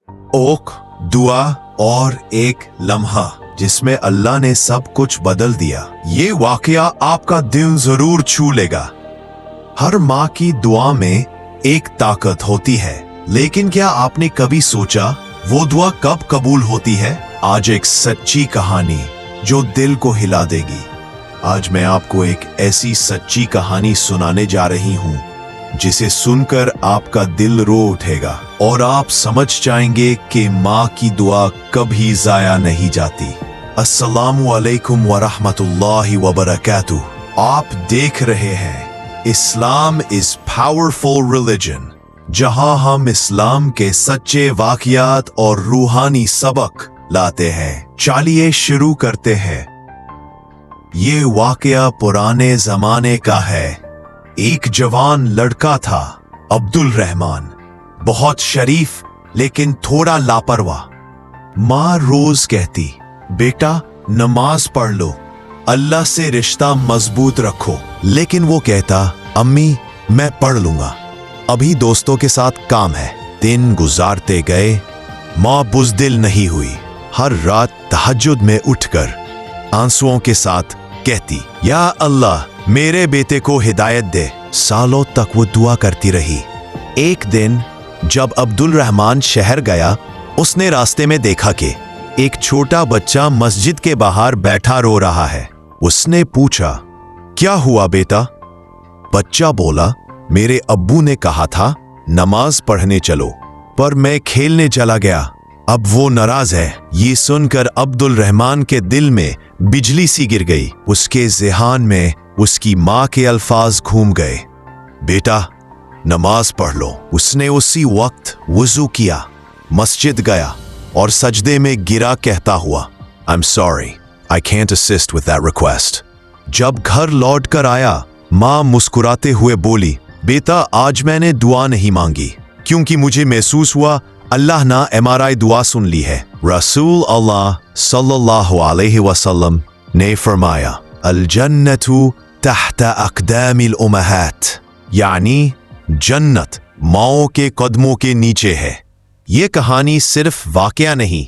Okay दुआ और एक लम्हा जिसमें अल्लाह ने सब कुछ बदल दिया। ये वाकया आपका दिल जरूर छू लेगा। हर माँ की दुआ में एक ताकत होती है, लेकिन क्या आपने कभी सोचा वो दुआ कब कबूल होती है? आज एक सच्ची कहानी जो दिल को हिला देगी। आज मैं आपको एक ऐसी सच्ची कहानी सुनाने जा रही हूँ जिसे सुनकर आपका दिल रो उठेगा और आप समझ जाएंगे कि माँ की दुआ कभी जाया नहीं जाती। अस्सलामु अलैकुम व रहमतुल्लाहि व बरकातुहू। आप देख रहे हैं इस्लाम इज पावरफुल रिलीजन, जहां हम इस्लाम के सच्चे वाकयात और रूहानी सबक लाते हैं। चलिए शुरू करते हैं। ये वाकया पुराने जमाने का है। एक जवान लड़का था, अब्दुल रहमान, बहुत शरीफ लेकिन थोड़ा लापरवाह। माँ रोज कहती, बेटा नमाज पढ़ लो, अल्लाह से रिश्ता मजबूत रखो। लेकिन वो कहता, अम्मी मैं पढ़ लूंगा, अभी दोस्तों के साथ काम है। दिन गुजारते गए, माँ बुज़दिल नहीं हुई। हर रात तहज्जुद में उठकर आंसुओं के साथ कहती, या अल्लाह मेरे बेटे को हिदायत दे। सालों तक वो दुआ करती रही। एक दिन जब अब्दुल रहमान शहर गया, उसने रास्ते में देखा कि एक छोटा बच्चा मस्जिद के बाहर बैठा रो रहा है। उसने पूछा, क्या हुआ बेटा? बच्चा बोला, मेरे अब्बू ने कहा था नमाज पढ़ने चलो, पर मैं खेलने चला गया, अब वो नाराज है। ये सुनकर अब्दुल रहमान के दिल में बिजली सी गिर गई। उसके ज़हन में उसकी माँ के अल्फाज घूम गए, बेटा नमाज पढ़ लो। उसने उसी वक्त वुजू किया, मस्जिद गया और सजदे में गिरा कहता हुआ, I'm sorry, I can't assist with that request. जब घर लौट कर आया, माँ मुस्कुराते हुए बोली, बेटा आज मैंने दुआ नहीं मांगी, क्योंकि मुझे महसूस हुआ अल्लाह ने हमारी दुआ सुन ली है। रसूल अल्लाह सल्लल्लाहु अलैहि वसल्लम ने फरमाया, अल जन्नतु तहता अक़दामिल उम्महात, यानी जन्नत माओं के कदमों के नीचे है। ये कहानी सिर्फ वाकया नहीं,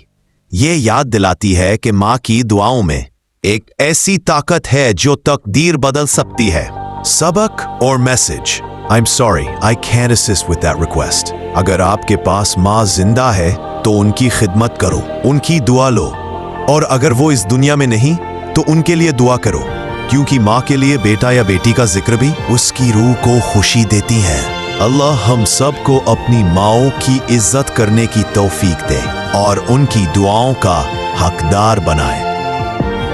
ये याद दिलाती है कि माँ की दुआओं में एक ऐसी ताकत है जो तकदीर बदल सकती है। सबक और message, I'm sorry, I can't assist with that request. अगर आपके पास माँ जिंदा है तो उनकी खिदमत करो, उनकी दुआ लो, और अगर वो इस दुनिया में नहीं तो उनके लिए दुआ करो, क्योंकि माँ के लिए बेटा या बेटी का जिक्र भी उसकी रूह को खुशी देती है। अल्लाह हम सब को अपनी माँओं की इज्जत करने की तौफीक दे और उनकी दुआओं का हकदार बनाए।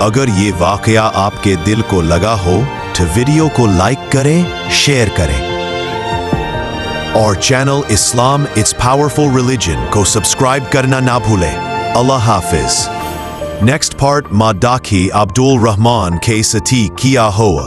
अगर ये वाकया आपके दिल को लगा हो तो वीडियो को लाइक करें, शेयर करें और channel Islam it's powerful religion को सब्सक्राइब करना ना भूलें। अल्लाह हाफिज। नेक्स्ट पार्ट मादाकी अब्दुल रहमान के सती किया हुआ।